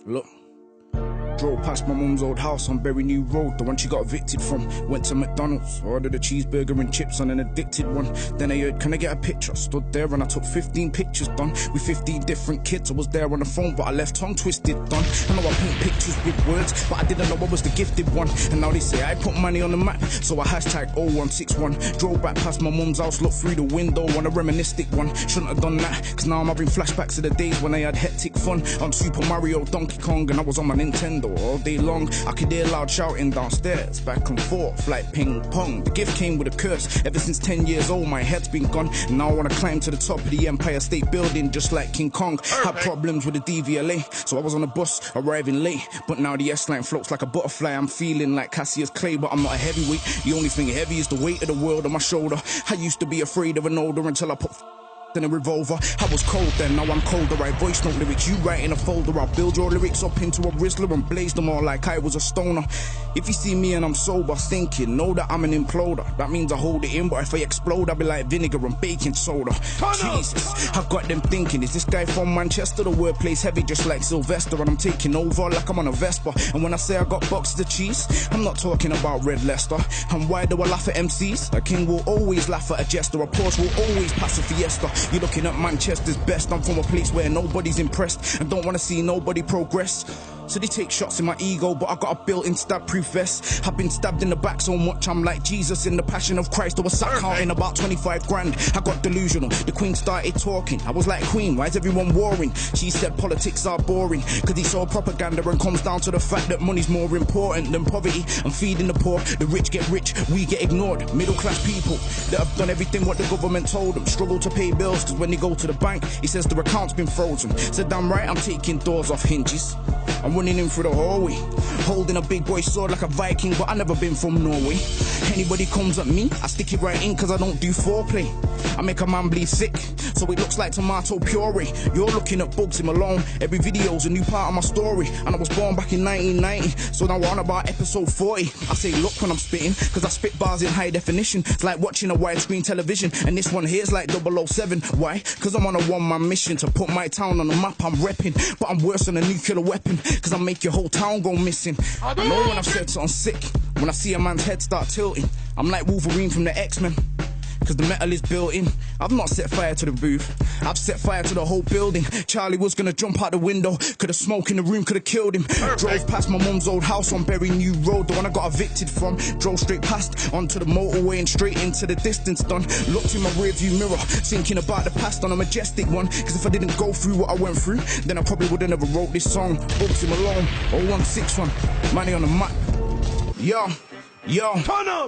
Look. Drove past my mum's old house on Berry New Road, the one she got evicted from. Went to McDonald's, ordered a cheeseburger and chips on an addicted one. Then I heard, can I get a picture? Stood there and I took 15 pictures done with 15 different kids. I was there on the phone, but I left tongue twisted done. I know I paint pictures with words, but I didn't know I was the gifted one. And now they say I put money on the map, so I hashtag 0161. Drove back past my mum's house, looked through the window on a reministic one. Shouldn't have done that, cause now I'm having flashbacks of the days when I had hectic fun on Super Mario, Donkey Kong, and I was on my Nintendo all day long. I could hear loud shouting downstairs, back and forth like ping pong. The gift came with a curse. Ever since 10 years old, my head's been gone. And now I wanna climb to the top of the Empire State Building just like King Kong. Had problems with the DVLA, so I was on a bus arriving late. But now the S-line floats like a butterfly. I'm feeling like Cassius Clay, but I'm not a heavyweight. The only thing heavy is the weight of the world on my shoulder. I used to be afraid of an older until I put in a revolver. I was cold then, now I'm colder. I voice note lyrics, you write in a folder. I'll build your lyrics up into a Rizzler and blaze them all like I was a stoner. If you see me and I'm sober thinking, know that I'm an imploder. That means I hold it in, but if I explode, I'll be like vinegar and baking soda. Jesus, I got them thinking, is this guy from Manchester? The wordplay's heavy just like Sylvester, and I'm taking over like I'm on a Vespa. And when I say I got boxes of cheese, I'm not talking about Red Leicester. And why do I laugh at MCs? A king will always laugh at a jester. A Porsche will always pass a Fiesta. You're looking at Manchester's best. I'm from a place where nobody's impressed and don't want to see nobody progress. So they take shots in my ego, but I got a built-in stab-proof vest. I've been stabbed in the back so much I'm like Jesus in the Passion of Christ. I was sat counting about 25 grand. I got delusional. The Queen started talking. I was like, Queen, why is everyone warring? She said politics are boring, cause it's all propaganda and comes down to the fact that money's more important than poverty and feeding the poor. The rich get rich, we get ignored. Middle-class people that have done everything what the government told them struggle to pay bills, cause when they go to the bank, he says their account's been frozen. So damn right, I'm taking doors off hinges. I'm running in through the hallway, holding a big boy sword like a Viking, but I never been from Norway. Anybody comes at me, I stick it right in cause I don't do foreplay. I make a man bleed sick, so it looks like tomato puree. You're looking at Bugzy Malone, every video's a new part of my story. And I was born back in 1990, so now we're on about episode 40. I say look when I'm spitting, cause I spit bars in high definition. It's like watching a widescreen television, and this one here's like 007. Why? Cause I'm on a one-man mission to put my town on the map. I'm repping, but I'm worse than a nuclear weapon, cause I make your whole town go missing. I know when I've said something sick, when I see a man's head start tilting, I'm like Wolverine from the X-Men, cause the metal is built in. I've not set fire to the roof, I've set fire to the whole building. Charlie was gonna jump out the window, cause the smoke in the room could've killed him. Drove past my mum's old house on Berry New Road, the one I got evicted from. Drove straight past, onto the motorway and straight into the distance done. Looked in my rearview mirror, thinking about the past on a majestic one. Cause if I didn't go through what I went through, then I probably would've never wrote this song. Bugzy Malone, 0161, money on the map. Yo,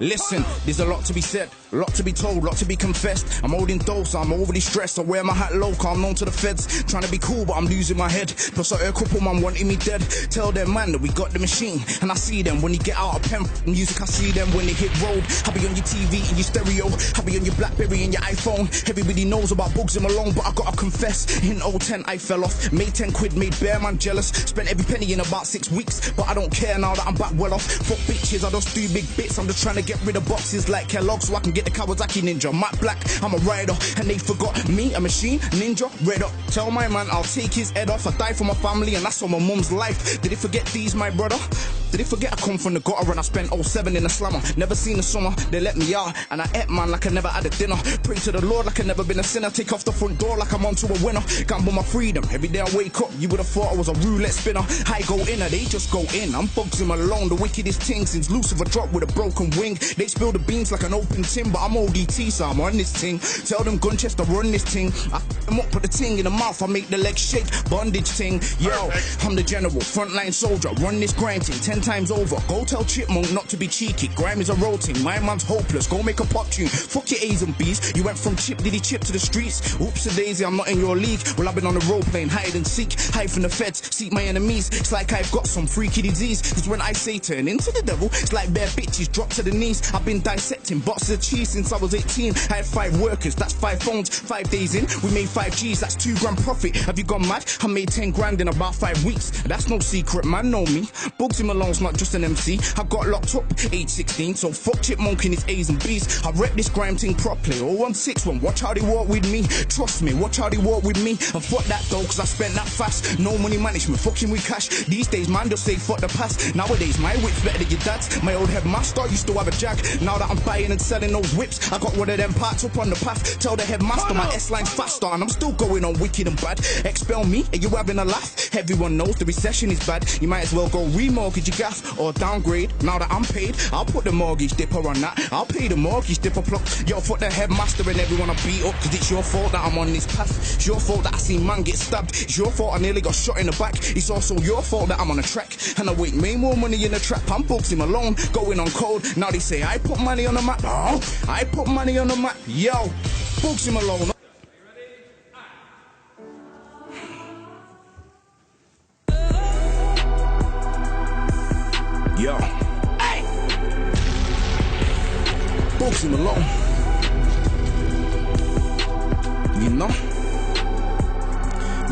listen, there's a lot to be said, a lot to be told, lot to be confessed. I'm holding dose, I'm overly stressed. I wear my hat low, I'm known to the feds. Trying to be cool, but I'm losing my head. Plus I heard a couple man wanting me dead. Tell them man that we got the machine, and I see them when you get out of pen music. I see them when they hit road. I be on your TV and your stereo, I be on your Blackberry and your iPhone. Everybody knows about Bugzy Malone, but I gotta confess, in 010 I fell off. Made 10 quid, made bear man jealous. Spent every penny in about 6 weeks, but I don't care now that I'm back well off. Fuck bitches, I just do big bits. I'm just trying to get rid of boxes like Kellogg so I can get the Kawasaki Ninja. Matte Black, I'm a rider, and they forgot me, a machine, ninja, red up. Tell my man I'll take his head off. I die for my family and that's on my mum's life. Did they forget these, my brother? Did they forget I come from the gutter and I spent 07 in the slammer? Never seen the summer, they let me out, and I ate man like I never had a dinner. Pray to the Lord like I never been a sinner. Take off the front door like I'm onto a winner. Gamble my freedom, every day I wake up, you would have thought I was a roulette spinner. I go in or they just go in. I'm Bugzy Malone, the wickedest thing since Lucifer dropped with a broken wing. They spill the beans like an open tin, but I'm ODT, so I'm on this thing. Tell them Gunchester run this thing. I them up, put the ting in the mouth, I make the legs shake. Bondage ting, yo, I'm the general, frontline soldier. Run this grind thing 10 times over. Go tell Chipmunk not to be cheeky. Grime is a road ting, my man's hopeless. Go make a pop tune. Fuck your A's and B's. You went from Chip Diddy Chip to the streets. Oops a daisy, I'm not in your league. Well, I've been on the road playing hide and seek. Hide from the feds, seek my enemies. It's like I've got some freaky disease. Cause when I say turn into the devil, it's like bare bitches drop to the knees. I've been dissecting boxes of cheese since I was 18. I had 5 workers, that's 5 phones. 5 days in, we made 5 G's, that's 2 grand profit. Have you gone mad? I made 10 grand in about 5 weeks. That's no secret, man, know me. Bugzy Malone Malone's not just an MC. I got locked up age 16, so fuck Chipmunk in his A's and B's. I rep this grime thing properly. 0161, watch how they walk with me. Trust me, watch how they walk with me. And fuck that though, cause I spent that fast. No money management, fucking with cash. These days, man, just say fuck the past. Nowadays, my whip's better than your dad's. My old headmaster used to have a Jag. Now that I'm buying and selling those whips, I got one of them parts up on the path. Tell the headmaster my S-line's faster, and I'm still going on wicked and bad. Expel me, are you having a laugh? Everyone knows the recession is bad. You might as well go remortgage your gaff or downgrade. Now that I'm paid, I'll put the mortgage dipper on that. I'll pay the mortgage dipper plug. Yo, fuck the headmaster and everyone I beat up, cause it's your fault that I'm on this path. It's your fault that I seen man get stabbed. It's your fault I nearly got shot in the back. It's also your fault that I'm on a track and I make more money in the trap. I'm Bugzy Malone, going on cold. Now they say I put money on the map. Oh, I put money on the map. Yo, Bugzy Malone. Yo, hey, Bugzy Malone. You know,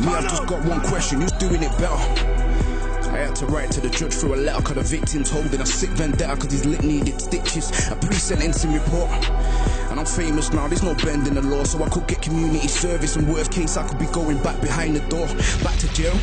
me, I've just got one question. Who's doing it better? I had to write to the judge through a letter, cause the victim's holding a sick vendetta, cause his lip needed stitches. A pre-sentencing report. And I'm famous now, there's no bend in the law, so I could get community service, and worst case I could be going back behind the door, back to jail.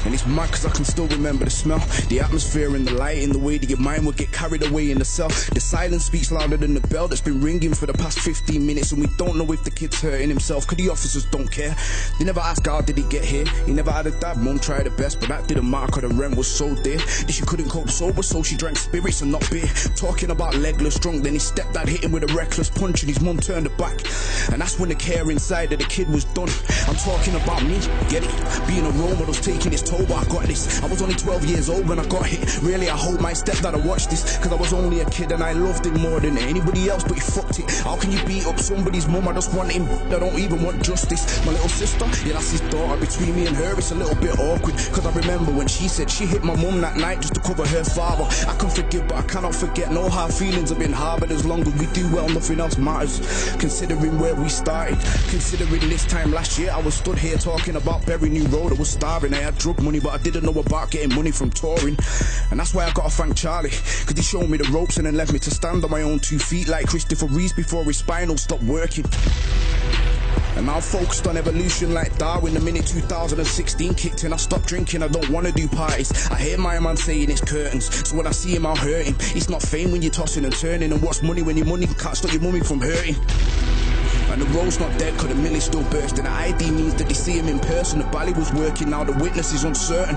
And it's mad cause I can still remember the smell, the atmosphere and the light, in the way that your mind would get carried away in the cell. The silence speaks louder than the bell that's been ringing for the past 15 minutes, and we don't know if the kid's hurting himself, cause the officers don't care. They never ask how did he get here. He never had a dad, mum tried her best, but that didn't matter cause the rent was so dear that she couldn't cope sober, so she drank spirits and not beer. Talking about legless drunk, then his stepdad hit him with a reckless punch and his mum turned her back. And that's when the care inside of the kid was done. I'm talking about me, get it? Being a role model's taking its toll, but I got this. I was only 12 years old when I got hit. Really, I hope my stepdad had watched this, cause I was only a kid and I loved him more than anybody else, but he fucked it. How can you beat up somebody's mum? I just want him, I don't even want justice. My little sister, yeah, that's his daughter. Between me and her, it's a little bit awkward, cause I remember when she said she hit my mum that night just to cover her father. I can forgive, but I cannot forget. No hard feelings have been harbored. As long as we do well, nothing else matters. Considering where we started, considering this time last year, I was stood here talking about Berry New Road. I was starving, I had drug money, but I didn't know about getting money from touring. And that's why I gotta thank Charlie, cause he showed me the ropes and then left me to stand on my own 2 feet like Christopher Reeves before his spinal stopped working. And now I'm focused on evolution like Darwin. The minute 2016 kicked in, I stopped drinking. I don't wanna do parties. I hear my man saying it's curtains, so when I see him I'll hurt him. It's not fame when you're tossing and turning, and what's money when your money can't stop your mummy from hurting. And the road's not dead cause the mill is still bursting. The ID means that they see him in person. The bally was working, now the witness is uncertain.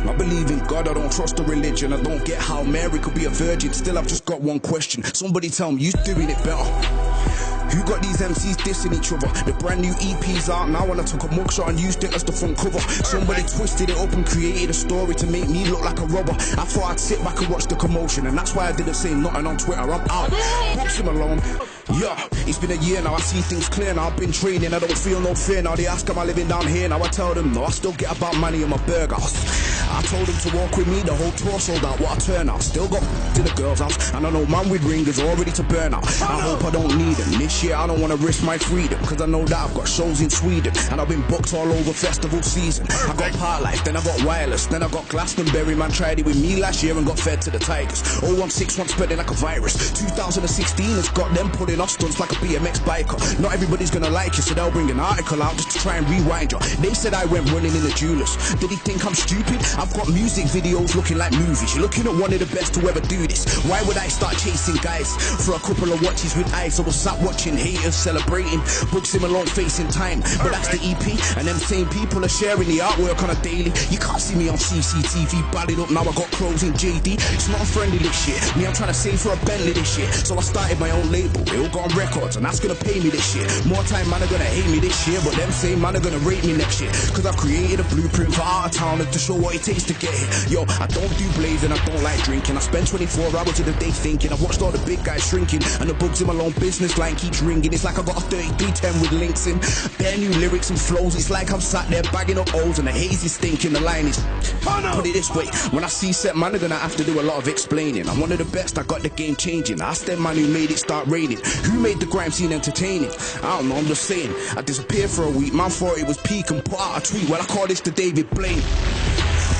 I believe in God, I don't trust a religion. I don't get how Mary could be a virgin. Still I've just got one question. Somebody tell me, who's doing it better? Who got these MCs dissing each other? The brand new EP's out now and I took a mugshot and used it as the front cover. Somebody twisted it up and created a story to make me look like a robber. I thought I'd sit back and watch the commotion, and that's why I didn't say nothing on Twitter. I'm out. Bugzy Malone. Yeah, it's been a year now, I see things clear now. I've been training, I don't feel no fear now. They ask am I living down here, now I tell them no, I still get about money in my burgers. I told them to walk with me, the whole tour sold out, what a turnout. Still got to the girl's house, and I know man with ringers all ready to burn out. I hope I don't need them. This year I don't want to risk my freedom, cause I know that I've got shows in Sweden, and I've been booked all over festival season. I got Part Life, then I got Wireless, then I got Glastonbury. Man tried it with me last year and got fed to the Tigers. 0161 spreading like a virus. 2016 has got them pulling off stunts like a BMX biker. Not everybody's gonna like you, so they'll bring an article out just to try and rewind you. They said I went running in the jewelers. Did he think I'm stupid? I've got music videos looking like movies. You're looking at one of the best to ever do this. Why would I start chasing guys for a couple of watches with eyes? I was sat watching haters celebrating. Bugzy Malone facing time, but that's the EP, and them same people are sharing the artwork on a daily. You can't see me on CCTV, balled up now. I got clothes in JD. It's not friendly this shit. Me, I'm trying to save for a Bentley this year, so I started my own label. It all got on records, and that's gonna pay me this year. More time, man, are gonna hate me this year, but them same man are gonna rate me next year, cause I've created a blueprint for out of towners to show what it takes to get here. Yo, I don't do blazing, I don't like drinking. I spend 24 hours of the day thinking. I've watched all the big guys shrinking, and the Bugzy Malone business line keeps ringing. It's like I got a 3310 with links in, bare new lyrics and flows. It's like I'm sat there bagging up O's and the haze is stinking. The line is, put it this way, when I see set man, I'm gonna have to do a lot of explaining. I'm one of the best, I got the game changing. Ask them man who made it start raining. Who made the grime scene entertaining? I don't know, I'm just saying. I disappeared for a week, man thought it was peak and put out a tweet. Well, I call this the David Blaine.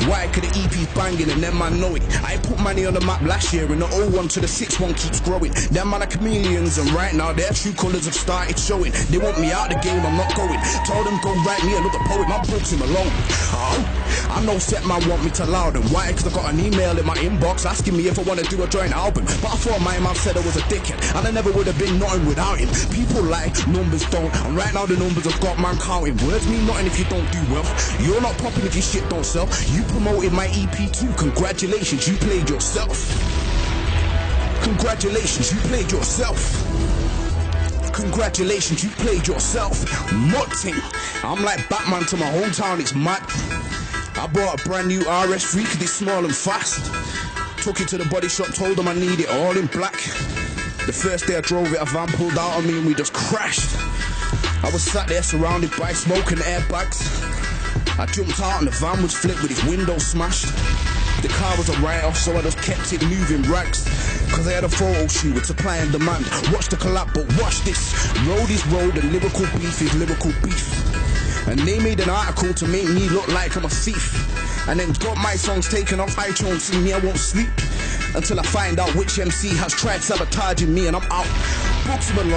Why? Cause the EP's banging and them man know it. I put money on the map last year and the 01 to the 6-1 keeps growing. Them man are chameleons and right now their true colours have started showing. They want me out the game, I'm not going. Told them go write me another poem, I'm Bugzy Malone. I know set man want me to allow them. Why? Cause I got an email in my inbox asking me if I want to do a joint album. But I thought my man said I was a dickhead and I never would have been nothing without him. People lie, numbers don't, and right now the numbers have got man counting. Words mean nothing if you don't do well. You're not popping if your shit don't sell. You promoted my EP too, congratulations, you played yourself. Congratulations, you played yourself. Congratulations, you played yourself. Mutting, I'm like Batman to my hometown, it's mad. I bought a brand new RS3 cause it's small and fast. Took it to the body shop, told them I need it all in black. The first day I drove it, a van pulled out on me and we just crashed. I was sat there surrounded by smoke and airbags. I jumped out and the van was flipped with its window smashed. The car was a write-off, so I just kept it moving rags. Cause I had a photo shoot with supply and demand. Watch the collab, but watch this. Road is road and lyrical beef is lyrical beef. And they made an article to make me look like I'm a thief. And then got my songs taken off iTunes, see me I won't sleep until I find out which MC has tried sabotaging me and I'm out. Bugzy Malone.